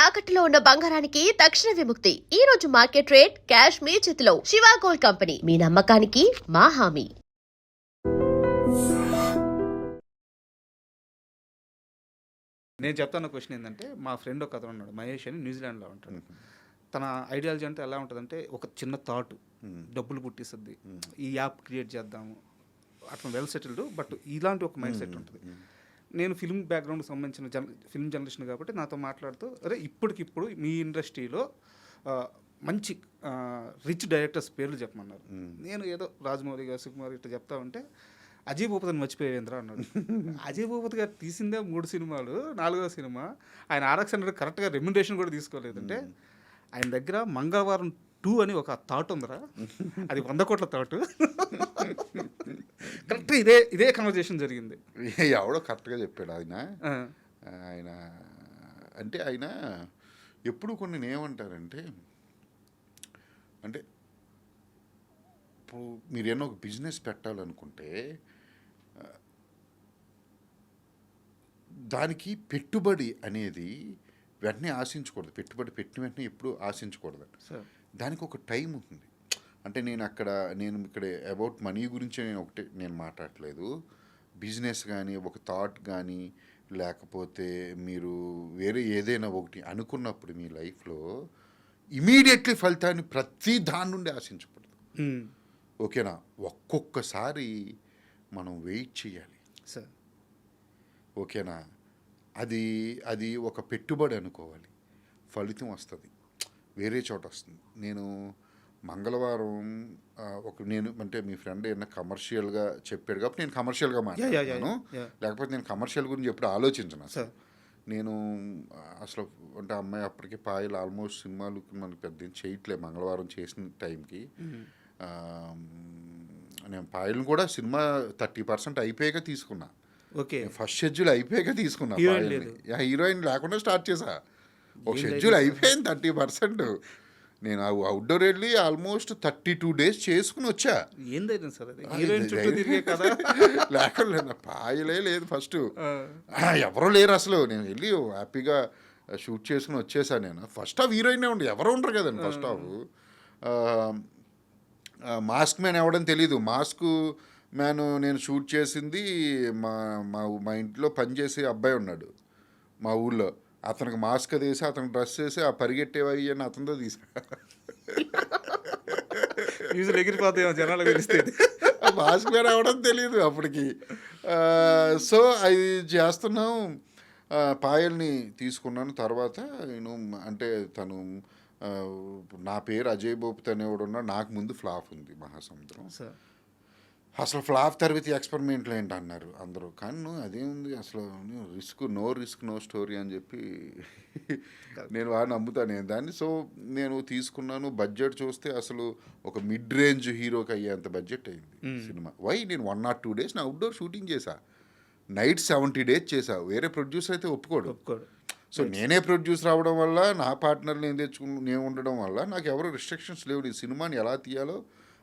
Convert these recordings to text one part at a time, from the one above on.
తాకట్టులో ఉన్న బంగారానికి తక్షణ విముక్తి. ఈ రోజు మార్కెట్ రేట్ క్యాష్ మీ చేతిలో. శివ గోల్డ్ కంపెనీ, మీ నమ్మకానికి మా హామీ. నేను చెప్తాను క్వశ్చన్ ఏంటంటే, మా ఫ్రెండ్ ఒక అతను ఉన్నాడు, మహేష్ అని, న్యూజిలాండ్లో ఉంటాడు. తన ఐడియాలజీ అంటే ఎలా ఉంటుందంటే, ఒక చిన్న థాట్ డబ్బులు పుట్టిస్తుంది, ఈ యాప్ క్రియేట్ చేద్దాము, అట్లా వెల్ సెటిల్డ్, బట్ ఇలాంటి ఒక మైండ్ సెట్ ఉంటుంది. నేను ఫిల్మ్ బ్యాక్గ్రౌండ్కి సంబంధించిన ఫిల్మ్ జర్నలిస్ట్ కాబట్టి నాతో మాట్లాడుతూ, అరే ఇప్పటికిప్పుడు మీ ఇండస్ట్రీలో మంచి రిచ్ డైరెక్టర్స్ పేర్లు చెప్పమన్నారు. నేను ఏదో రాజమౌళి గారు, సుకుమార్ ఇట్లా చెప్తా ఉంటే, అజయ్ భూపతిని మర్చిపోయేంద్ర అన్నాడు. అజయ్ భూపతి గారు తీసిందే 3 సినిమాలు, 4వ సినిమా ఆయన RX 100 కరెక్ట్గా రెమ్యునరేషన్ కూడా తీసుకోలేదంటే, ఆయన దగ్గర మంగళవారం 2 అని ఒక థాట్ ఉందిరా, అది 100 కోట్ల థాట్. కరెక్ట్ ఇదే కన్వర్జేషన్ జరిగింది. ఎవడో కరెక్ట్గా చెప్పాడు ఆయన. ఆయన అంటే ఆయన ఎప్పుడు కొన్ని ఏమంటారంటే, అంటే ఇప్పుడు మీరేమో ఒక బిజినెస్ పెట్టాలనుకుంటే దానికి పెట్టుబడి అనేది వెంటనే ఆశించకూడదు. పెట్టుబడి పెట్టిన వెంటనే ఎప్పుడు ఆశించకూడదు. దానికి ఒక టైం ఉంటుంది. అంటే నేను ఇక్కడ అబౌట్ మనీ గురించి నేను మాట్లాడట్లేదు. బిజినెస్ కానీ, ఒక థాట్ కానీ, లేకపోతే మీరు వేరే ఏదైనా ఒకటి అనుకున్నప్పుడు మీ లైఫ్లో ఇమీడియట్లీ ఫలితాన్ని ప్రతి దాని నుండి ఆశించకూడదు. ఓకేనా? ఒక్కొక్కసారి మనం వెయిట్ చేయాలి సార్. ఓకేనా? అది ఒక పెట్టుబడి అనుకోవాలి, ఫలితం వస్తుంది, వేరే చోట వస్తుంది. నేను మంగళవారం నేను అంటే మీ ఫ్రెండ్ ఏమన్నా కమర్షియల్గా చెప్పాడు కాబట్టి నేను కమర్షియల్గా మాట్లాడాను. లేకపోతే నేను కమర్షియల్ గురించి ఎప్పుడు ఆలోచించను అసలు. నేను అసలు అంటే అమ్మాయి అప్పటికే పాయలు ఆల్మోస్ట్ సినిమాలు మనకి పెద్ద చేయట్లేదు. మంగళవారం చేసిన టైంకి నేను పాయలను కూడా సినిమా 30% అయిపోయాక తీసుకున్నా. ఓకే, ఫస్ట్ షెడ్యూల్ అయిపోయాక తీసుకున్నా. హీరోయిన్ లేకుండా స్టార్ట్ చేసా. ఒక షెడ్యూల్ అయిపోయింది 30%. నేను అవుట్డోర్ వెళ్ళి ఆల్మోస్ట్ 32 డేస్ చేసుకుని వచ్చా. ఏందైతే సార్ లేకుండా పాయలే లేదు ఫస్ట్, ఎవరో లేరు అసలు. నేను వెళ్ళి హ్యాపీగా షూట్ చేసుకుని వచ్చేసా. నేను ఫస్ట్ హాఫ్ హీరోయినే ఉండి ఎవరు ఉండరు కదండి ఫస్ట్ హాఫ్. మాస్క్ మ్యాన్ ఎవడని తెలీదు. మాస్క్ మ్యాన్ నేను షూట్ చేసింది మా ఇంట్లో పనిచేసే అబ్బాయి ఉన్నాడు మా ఊళ్ళో. అతనికి మాస్క్ అది వేసి, అతనికి డ్రెస్ వేసి, ఆ పరిగెట్టేవి అని అతనితో తీసా. ఎగిరిపోతాయి జనాలు తెలిస్తే. మాస్క్ మ్యాన్ అవడం తెలియదు అప్పటికి. సో అది చేస్తున్నాం. పాయల్ని తీసుకున్నాను. తర్వాత నేను అంటే తను నా పేరు అజయ్ భూపతి అనేవాడు ఉన్నాడు. నాకు ముందు ఫ్లాప్ ఉంది మహాసముద్రం. అసలు ఫ్లాప్ తర్వాత ఎక్స్పెరిమెంట్లు ఏంటి అన్నారు అందరూ. కానీ అదేముంది అసలు, నో రిస్క్ నో స్టోరీ అని చెప్పి నేను బాగా నమ్ముతాను నేను దాన్ని. సో నేను తీసుకున్నాను. బడ్జెట్ చూస్తే అసలు ఒక మిడ్ రేంజ్ హీరోకి అయ్యేంత బడ్జెట్ అయింది సినిమా. నేను 1 or 2 days అవుట్డోర్ షూటింగ్ చేశా. నైట్ 70 days చేశా. వేరే ప్రొడ్యూసర్ అయితే ఒప్పుకోడు. సో నేనే ప్రొడ్యూసర్ అవ్వడం వల్ల, నా పార్ట్నర్ నేను ఉండడం వల్ల నాకు ఎవరు రిస్ట్రిక్షన్స్ లేవు. ఈ సినిమాని ఎలా తీయాలో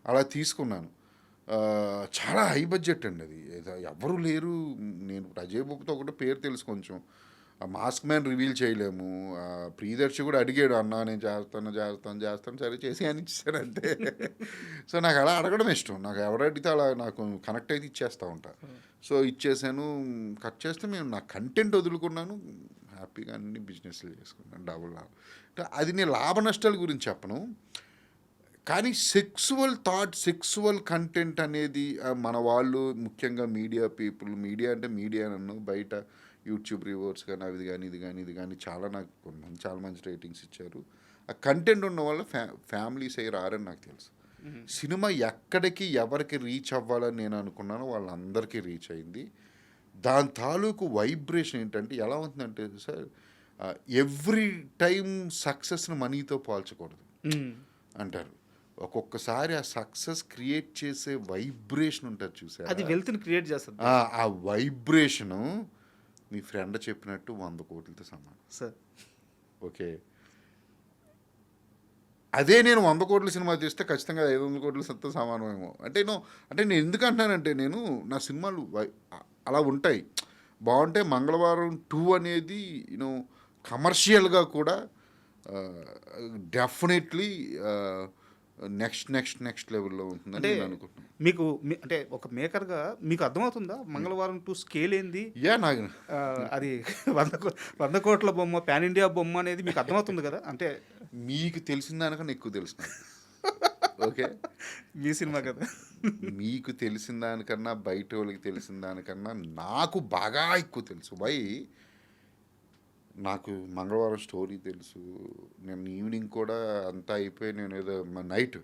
అలా తీసుకున్నాను. చాలా హై బడ్జెట్ అండి అది. ఎవరు లేరు. నేను అజయ్ భూపతి ఒకటి పేరు తెలుసు కొంచెం. ఆ మాస్క్ మ్యాన్ రివీల్ చేయలేము. ప్రియదర్శి కూడా అడిగాడు, అన్నా నేను చేస్తాను సరే చేసి అని ఇచ్చానంటే. సో నాకు అలా అడగడం ఇష్టం. నాకు ఎవరు అడిగితే అలా నాకు కనెక్ట్ అయితే ఇచ్చేస్తూ ఉంటా. సో ఇచ్చేసాను. కట్ చేస్తే మేము నా కంటెంట్ వదులుకున్నాను. హ్యాపీగా అన్ని బిజినెస్లు చేసుకున్నాను. డబుల్ లాభం. అది నేను లాభ నష్టాల గురించి చెప్పను. కానీ సెక్సువల్ కంటెంట్ అనేది మన వాళ్ళు, ముఖ్యంగా మీడియా పీపుల్, మీడియా అంటే మీడియా నన్ను బయట యూట్యూబ్ రివ్యూవర్స్ కానీ ఇది కానీ చాలా నాకు చాలా మంచి రేటింగ్స్ ఇచ్చారు. ఆ కంటెంట్ ఉన్న వల్ల ఫ్యామిలీస్ రారని నాకు తెలుసు. సినిమా ఎక్కడికి ఎవరికి రీచ్ అవ్వాలని నేను అనుకున్నానో వాళ్ళందరికీ రీచ్ అయింది. దాని తాలూకు వైబ్రేషన్ ఏంటంటే ఎలా ఉంటుందంటే సార్, ఎవ్రీ టైం సక్సెస్ని మనీతో పోల్చకూడదు అంటారు. ఒక్కొక్కసారి ఆ సక్సెస్ క్రియేట్ చేసే వైబ్రేషన్ ఉంటుంది చూసారు, అది వెల్త్ని క్రియేట్ చేస్తుంది. ఆ వైబ్రేషను మీ ఫ్రెండ్ చెప్పినట్టు 100 కోట్లతో సమానం సార్. ఓకే, అదే నేను 100 కోట్ల సినిమా తీస్తే ఖచ్చితంగా 500 కోట్లతో సమానమేమో. అంటే నేను ఎందుకు అంటున్నానంటే, నేను నా సినిమాలు అలా ఉంటాయి, బాగుంటాయి. మంగళవారం 2 అనేది కమర్షియల్గా కూడా డెఫినెట్లీ నెక్స్ట్ లెవెల్లో ఉంటుందని అంటే నేను అనుకుంటున్నాను. మీకు అంటే ఒక మేకర్గా మీకు అర్థమవుతుందా మంగళవారం టు స్కేల్ ఏంది? నాకు అది 100 కోట్ల బొమ్మ, పాన్ ఇండియా బొమ్మ అనేది మీకు అర్థమవుతుంది కదా? అంటే మీకు తెలిసిన దానికన్నా ఎక్కువ తెలుసు నాకు. ఓకే, మీ సినిమా కదా. మీకు తెలిసిన దానికన్నా బయట వాళ్ళకి తెలిసిన దానికన్నా నాకు బాగా ఎక్కువ తెలుసు. వై, నాకు మంగళవారం స్టోరీ తెలుసు. నేను ఈవినింగ్ కూడా అంతా అయిపోయి నేను ఏదో నైట్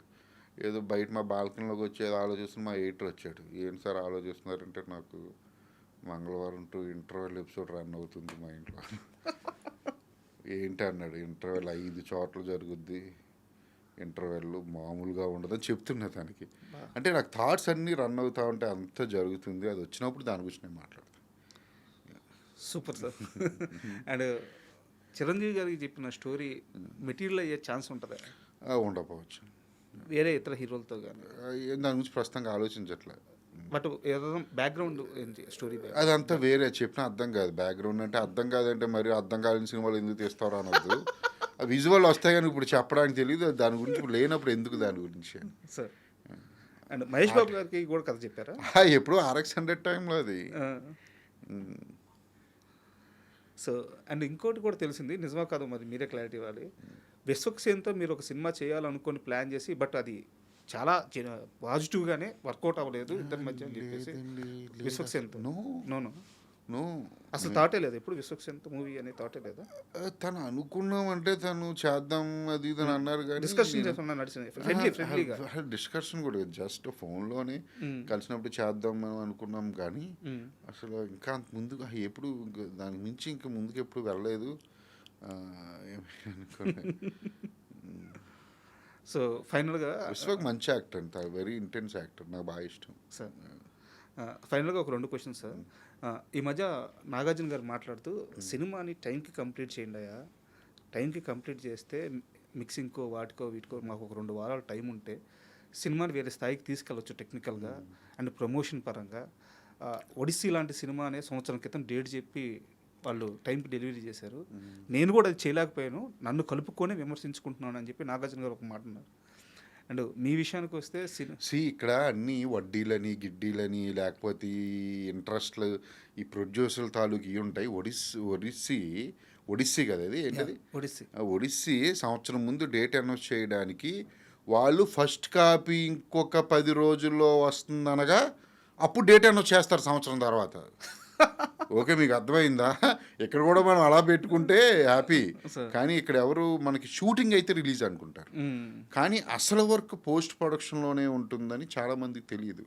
ఏదో బయట మా బాల్కనీలోకి వచ్చి ఏదో ఆలోచిస్తున్న మా ఎడిటర్ వచ్చాడు. ఏంటి సార్ ఆలోచిస్తున్నారంటే, నాకు మంగళవారం టు ఇంటర్వెల్ ఎపిసోడ్ రన్ అవుతుంది మా ఇంట్లో. ఏంటి అన్నాడు. ఇంటర్వెల్ 5 చోట్ల జరుగుద్ది, ఇంటర్వెల్ మామూలుగా ఉండదని చెప్తున్నా దానికి. అంటే నాకు థాట్స్ అన్నీ రన్ అవుతా ఉంటే అంత జరుగుతుంది. అది వచ్చినప్పుడు దాని గురించి నేను మాట్లాడతాను. Super sir. అండ్ చిరంజీవి గారికి చెప్పిన స్టోరీ మెటీరియల్ అయ్యే ఛాన్స్ ఉంటుందా? ఉండకపోవచ్చు. వేరే ఇతర హీరోలతో కానీ దాని గురించి ప్రస్తుతంగా ఆలోచించట్లేదు. బట్ ఏదో బ్యాక్గ్రౌండ్ ఏంటి స్టోరీ? అదంతా వేరే చెప్పినా అర్థం కాదు. బ్యాక్గ్రౌండ్ అంటే అర్థం కాదంటే మరి అర్థం కాలేని సినిమాలు ఎందుకు తీస్తారో అనొద్దు. విజువల్ వస్తాయి కానీ ఇప్పుడు చెప్పడానికి తెలియదు. దాని గురించి ఇప్పుడు లేనప్పుడు ఎందుకు దాని గురించి సార్. అండ్ మహేష్ బాబు గారికి కూడా కథ చెప్పారా? ఎప్పుడు RX100 టైంలో అది. సో అండ్ ఇంకోటి కూడా తెలిసింది, నిజమా కాదు మరి మీరే క్లారిటీ ఇవ్వాలి. విశ్వక్సేన్తో మీరు ఒక సినిమా చేయాలనుకొని ప్లాన్ చేసి బట్ అది చాలా పాజిటివ్గానే వర్కౌట్ అవ్వలేదు ఇద్దరి మధ్య అని చెప్పేసి విశ్వక్సేన్తో నో అసలు థాటే లేదు. ఎప్పుడు విశ్వక్సేన్తో మూవీ అనే థాటే లేదా? తను అనుకున్నామంటే తను చేద్దాం అది ఇది అని అన్నారు కానీ డిస్కషన్ చేస్తున్నా నడిచింది ఫ్రెండ్లీగా. డిస్కషన్ కూడా జస్ట్ ఫోన్లోనే కలిసినప్పుడు చేద్దాం మనం అనుకున్నాం కానీ అసలు ఇంకా ముందుకు ఎప్పుడు దాని మించి ఇంకా ముందుకు ఎప్పుడు వెళ్ళలేదు. సో ఫైనల్గా విశ్వక్ మంచి యాక్టర్, వెరీ ఇంటెన్స్ యాక్టర్, నాకు బాగా ఇష్టం సార్. ఫైనల్గా ఒక 2 క్వశ్చన్స్ సార్. ఈ మధ్య నాగార్జున గారు మాట్లాడుతూ సినిమాని టైంకి కంప్లీట్ చేయండి అయ్యా, టైంకి కంప్లీట్ చేస్తే మిక్సింగ్కో వాటికో వీటికో మాకు ఒక 2 వారాలు టైం ఉంటే సినిమాని వేరే స్థాయికి తీసుకెళ్ళొచ్చు టెక్నికల్గా అండ్ ప్రమోషన్ పరంగా. ఒడిస్సీ లాంటి సినిమా అనే సంవత్సరం క్రితం డేట్ చెప్పి వాళ్ళు టైంకి డెలివరీ చేశారు. నేను కూడా అది చేయలేకపోయాను, నన్ను కలుపుకొని విమర్శించుకుంటున్నాను అని చెప్పి నాగార్జున గారు ఒక మాట అన్నారు. అండ్ మీ విషయానికి వస్తే ఇక్కడ అన్ని వడ్డీలని గిడ్డీలని లేకపోతే ఈ ఇంట్రెస్ట్లు ఈ ప్రొడ్యూసర్ల తాలూకు ఇవి ఉంటాయి. ఒడిస్సీ కదా అది ఏంటది, ఒడిస్సీ సంవత్సరం ముందు డేట్ అనౌన్స్ చేయడానికి వాళ్ళు ఫస్ట్ కాపీ ఇంకొక 10 రోజుల్లో వస్తుందనగా అప్పుడు డేట్ అనౌన్స్ చేస్తారు సంవత్సరం తర్వాత. ఓకే, మీకు అర్థమైందా? ఇక్కడ కూడా మనం అలా పెట్టుకుంటే హ్యాపీ, కానీ ఇక్కడ ఎవరు మనకి షూటింగ్ అయితే రిలీజ్ అనుకుంటారు, కానీ అసలు వర్క్ పోస్ట్ ప్రొడక్షన్లోనే ఉంటుందని చాలామందికి తెలియదు.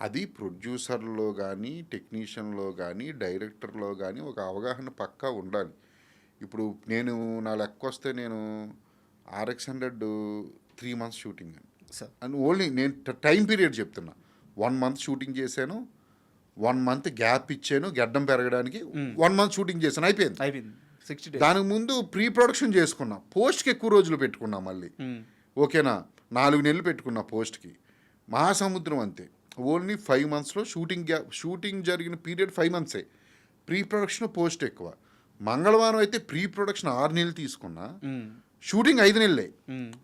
అది ప్రొడ్యూసర్లో కానీ టెక్నీషియన్లో కానీ డైరెక్టర్లో కానీ ఒక అవగాహన పక్కా ఉండాలి. ఇప్పుడు నా లెక్క వస్తే నేను RX100 3 months shooting and only నేను టైం పీరియడ్ చెప్తున్నా. 1 month షూటింగ్ చేశాను, 1 month గ్యాప్ ఇచ్చాను గడ్డం పెరగడానికి, 1 month షూటింగ్ చేశాను, అయిపోయింది 60 days. దానికి ముందు ప్రీ ప్రొడక్షన్ చేసుకున్నా, పోస్ట్కి ఎక్కువ రోజులు పెట్టుకున్నా మళ్ళీ. ఓకేనా, 4 నెలలు పెట్టుకున్నా పోస్ట్కి. మహాసముద్రం అంతే, ఓన్లీ 5 monthsలో షూటింగ్ జరిగిన period 5 months, pre production post ఎక్కువ. మంగళవారం అయితే ప్రీ ప్రొడక్షన్ 6 నెలలు తీసుకున్నా, షూటింగ్ 5 నెలలే.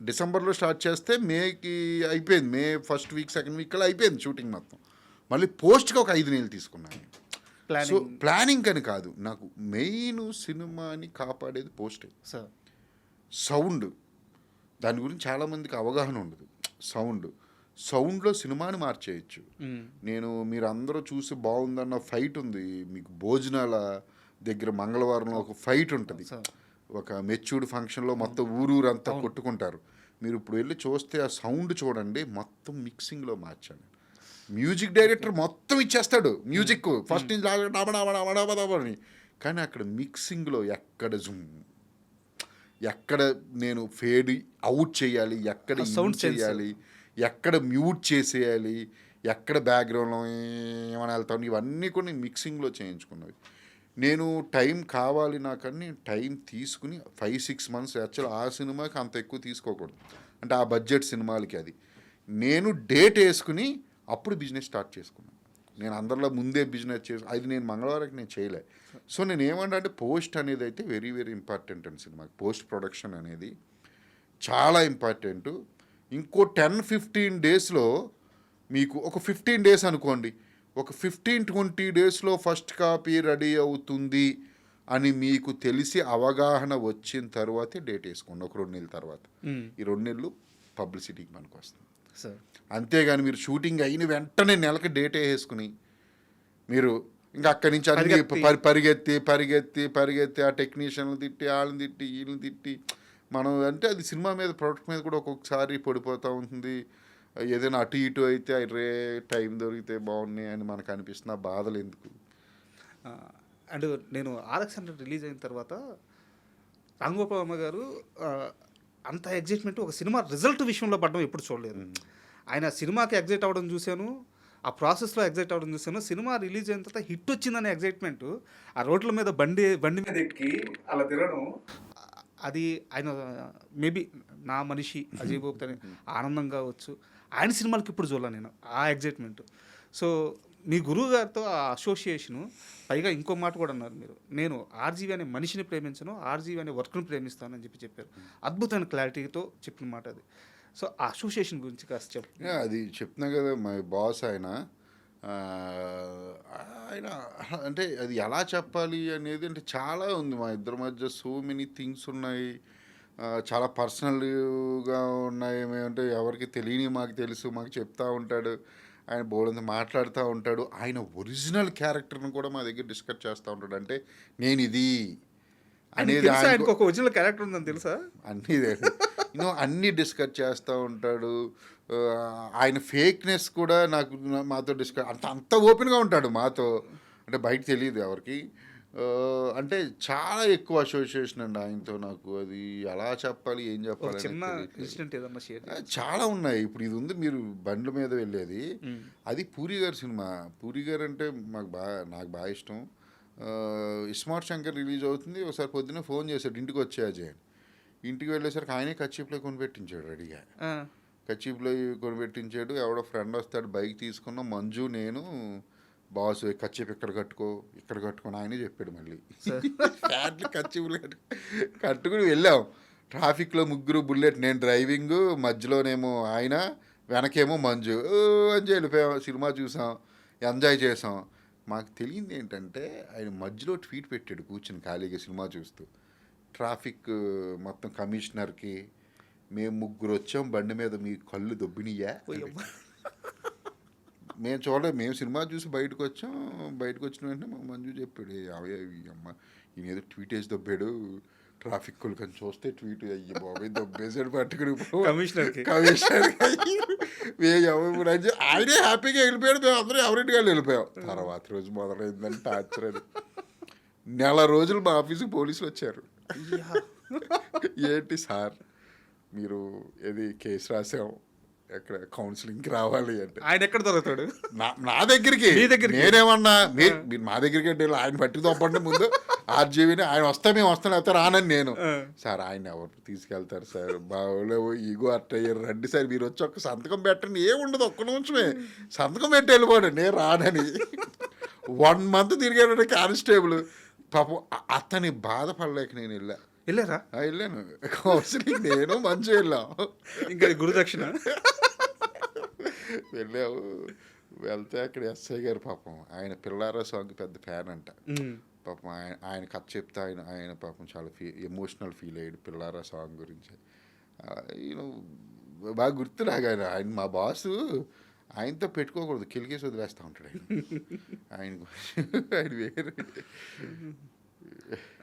డిసెంబర్లో స్టార్ట్ చేస్తే మేకి అయిపోయింది, మే 1st week 2nd week కల్లా అయిపోయింది షూటింగ్ మొత్తం. మళ్ళీ పోస్ట్కి ఒక 5 నెలలు తీసుకున్నాను. సో ప్లానింగ్ అని కాదు, నాకు మెయిన్ సినిమాని కాపాడేది పోస్టే. సౌండ్, దాని గురించి చాలామందికి అవగాహన ఉండదు. సౌండ్లో సినిమాని మార్చేయచ్చు. మీరు అందరూ చూసి బాగుందన్న ఫైట్ ఉంది మీకు భోజనాల దగ్గర, మంగళవారంలో ఒక ఫైట్ ఉంటుంది, ఒక మెచ్యూర్డ్ ఫంక్షన్లో మొత్తం ఊరంతా కొట్టుకుంటారు. మీరు ఇప్పుడు వెళ్ళి చూస్తే ఆ సౌండ్ చూడండి, మొత్తం మిక్సింగ్లో మార్చాను. మ్యూజిక్ డైరెక్టర్ మొత్తం ఇచ్చేస్తాడు మ్యూజిక్ ఫస్ట్ నుంచి, కానీ అక్కడ మిక్సింగ్లో ఎక్కడ జూమ్, ఎక్కడ నేను ఫేడ్ అవుట్ చేయాలి, ఎక్కడ సౌండ్ చేయాలి, ఎక్కడ మ్యూట్ చేసేయాలి, ఎక్కడ బ్యాక్గ్రౌండ్లో ఏమైనా వెళ్తాను, ఇవన్నీ కూడా నేను మిక్సింగ్లో చేయించుకున్నవి. నేను టైం కావాలి నాకని టైం తీసుకుని 5-6 months, యాక్చువల్ ఆ సినిమాకి అంత ఎక్కువ తీసుకోకూడదు, అంటే ఆ బడ్జెట్ సినిమాలకి అది నేను డేట్ వేసుకుని అప్పుడు బిజినెస్ స్టార్ట్ చేసుకున్నాను. నేను అందరిలో ముందే బిజినెస్ చేసి అది నేను మంగళవారం నేను చేయలే. సో నేను ఏమంటే పోస్ట్ అనేది అయితే వెరీ వెరీ ఇంపార్టెంట్ అండి సినిమాకి. పోస్ట్ ప్రొడక్షన్ అనేది చాలా ఇంపార్టెంటు. ఇంకో 10-15 డేస్లో మీకు ఒక 15 డేస్ అనుకోండి, ఒక 15-20 డేస్లో ఫస్ట్ కాపీ రెడీ అవుతుంది అని మీకు తెలిసి అవగాహన వచ్చిన తర్వాతే డేట్ వేసుకోండి. ఒక 2 నెలల తర్వాత. ఈ 2 నెలలు పబ్లిసిటీకి మనకు వస్తుంది సార్. అంతేగాని మీరు షూటింగ్ అయిన వెంటనే నెలకి డేట్ వేసుకుని మీరు ఇంకా అక్కడి నుంచి అన్ని పరిగెత్తి ఆ టెక్నీషియన్లు తిట్టి వాళ్ళని తిట్టి వీళ్ళని తిట్టి మనం అంటే అది సినిమా మీద ప్రొడక్ట్ మీద కూడా ఒక్కొక్కసారి పడిపోతూ ఉంటుంది. ఏదైనా అటు ఇటు అయితే రే టైం దొరికితే బాగున్నాయి అని మనకు అనిపిస్తుంది. ఆ బాధలు ఎందుకు. అండ్ నేను RX 100 రిలీజ్ అయిన తర్వాత రాంగోపాల్ వర్మ గారు అంత ఎగ్జైట్మెంట్ ఒక సినిమా రిజల్ట్ విషయంలో పడడం ఎప్పుడు చూడలేదు. ఆయన సినిమాకి ఎగ్జైట్ అవ్వడం చూశాను, ఆ ప్రాసెస్లో ఎగ్జైట్ అవ్వడం చూశాను. సినిమా రిలీజ్ అయిన తర్వాత హిట్ వచ్చిందనే ఎగ్జైట్మెంట్, ఆ రోడ్ల మీద బండి మీద ఎక్కి అలా తిరగడం, అది ఆయన మేబీ నా మనిషి అజయ్ బాబు తన ఆనందం కావచ్చు. ఆయన సినిమాలకి ఇప్పుడు చూడాలి నేను ఆ ఎగ్జైట్మెంట్. సో మీ గురువు గారితో ఆ అసోసియేషను, పైగా ఇంకో మాట కూడా అన్నారు మీరు, నేను ఆర్జీవి అనే మనిషిని ప్రేమించను, ఆర్జీవి అనే వర్క్ను ప్రేమిస్తానని చెప్పారు. అద్భుతమైన క్లారిటీతో చెప్పిన మాట అది. సో ఆ అసోసియేషన్ గురించి కాస్త చెప్పు. అది చెప్తున్నా కదా మా బాస్ ఆయన అంటే అది ఎలా చెప్పాలి అనేది అంటే చాలా ఉంది మా ఇద్దరి మధ్య. సో మెనీ థింగ్స్ ఉన్నాయి, చాలా పర్సనల్గా ఉన్నాయి. ఏమంటే ఎవరికి తెలియని మాకు తెలుసు, మాకు చెప్తా ఉంటాడు. ఆయన బోల్డంత మాట్లాడుతూ ఉంటాడు. ఆయన ఒరిజినల్ క్యారెక్టర్ని కూడా మా దగ్గర డిస్కస్ చేస్తూ ఉంటాడు. అంటే నేను ఇది అనేది ఆయనకు ఒక ఒరిజినల్ క్యారెక్టర్ ఉందని తెలుసా? అన్నీ డిస్కస్ చేస్తూ ఉంటాడు. ఆయన ఫేక్నెస్ కూడా మాతో డిస్కస్ అంత ఓపెన్గా ఉంటాడు మాతో. అంటే బయట తెలియదు ఎవరికి. అంటే చాలా ఎక్కువ అసోసియేషన్ అండి ఆయనతో నాకు. అది ఎలా చెప్పాలి, ఏం చెప్పాలి, చాలా ఉన్నాయి. ఇప్పుడు ఇది ఉంది, మీరు బండ్ల మీద వెళ్ళేది, అది పూరి గారి సినిమా. పూరి గారు అంటే నాకు బాగా ఇష్టం. ఇస్మార్ట్ శంకర్ రిలీజ్ అవుతుంది. ఒకసారి పొద్దున్నే ఫోన్ చేశాడు, ఇంటికి వచ్చే అజయ్. ఇంటికి వెళ్ళేసరికి ఆయనే కచ్చిప్లో కొనిపెట్టించాడు రెడీగా. కచ్చిప్లో కొనిపెట్టించాడు. ఎవడో ఫ్రెండ్ వస్తాడు, బైక్ తీసుకున్నాం, మంజు నేను బాస్ కచ్చిప్ ఇక్కడ కట్టుకొని ఆయనే చెప్పాడు. మళ్ళీ ఫ్యాట్లు కచ్చిపులు కట్టుకుని వెళ్ళాం. ట్రాఫిక్లో ముగ్గురు, బుల్లెట్, నేను డ్రైవింగ్, మధ్యలోనేమో ఆయన, వెనకేమో మంజు అని వెళ్ళిపోయాం. సినిమా చూసాం, ఎంజాయ్ చేసాం. మాకు తెలియంది ఏంటంటే ఆయన మధ్యలో ట్వీట్ పెట్టాడు కూర్చుని ఖాళీగా సినిమా చూస్తూ. ట్రాఫిక్ మొత్తం కమిషనర్కి, మేము ముగ్గురు వచ్చాం బండి మీద, మీ కళ్ళు దొబ్బినియా. మేము చూడలేదు, మేము సినిమా చూసి బయటకు వచ్చిన వెంటనే మా మంజు చెప్పాడు, అమ్మ ఈయన ఏదో ట్వీట్ వేసి దొబ్బాడు ట్రాఫిక్ కొలుకని. చూస్తే ట్వీట్ అయ్యి బాబాయ్ దొబ్బేసాడు పట్టుకుని కమిషనర్కి. ఆయనే హ్యాపీగా వెళ్ళిపోయాడు, మేము అందరూ ఎవరింటికి వెళ్ళిపోయాం. తర్వాత రోజు మొదలైందని టార్చర్. అది నెల రోజులు మా ఆఫీస్కి పోలీసులు వచ్చారు. ఏంటి సార్ మీరు ఏది కేసు రాసాం, ఎక్కడ కౌన్సిలింగ్కి రావాలి అంటే ఆయన ఎక్కడ దొరుకుతాడు? నా దగ్గరికి. నేనేమన్నా మీరు మా దగ్గరికి అంటే ఆయన పట్టుకు తప్పండి ముందు ఆర్జీవిని. ఆయన వస్తే మేము వస్తాం, లేకపోతే రానని నేను. సార్ ఆయన ఎవరు తీసుకెళ్తారు సార్, బాగోలేవు, ఈగో అట్టయ్యారు, రండి సార్ మీరు వచ్చి ఒక్క సంతకం పెట్టండి. ఏముండదు, ఒక్క నిమిషమే సంతకం పెట్టి వెళ్ళిపోండి, నేను రానని. 1 month తిరిగాడు కానిస్టేబుల్. పాపం అతని బాధపడలేక నేను వెళ్ళాను కౌన్సిలింగ్. నేను మంచి వెళ్ళాం. ఇంకా గురుదక్షిణ వెళ్ళావు. వెళ్తే అక్కడ ఎస్ఐ గారు పాపం, ఆయన పిల్లారా సాంగ్ పెద్ద ఫ్యాన్ అంట. పాపం ఆయన కథ చెప్తే ఆయన పాపం చాలా ఎమోషనల్ ఫీల్ అయ్యాడు పిల్లారా సాంగ్ గురించి. బాగా గుర్తు నాకు. ఆయన మా బాసు, ఆయనతో పెట్టుకోకూడదు, కిలికేసి వదిలేస్తూ ఉంటాడు ఆయన వేరే.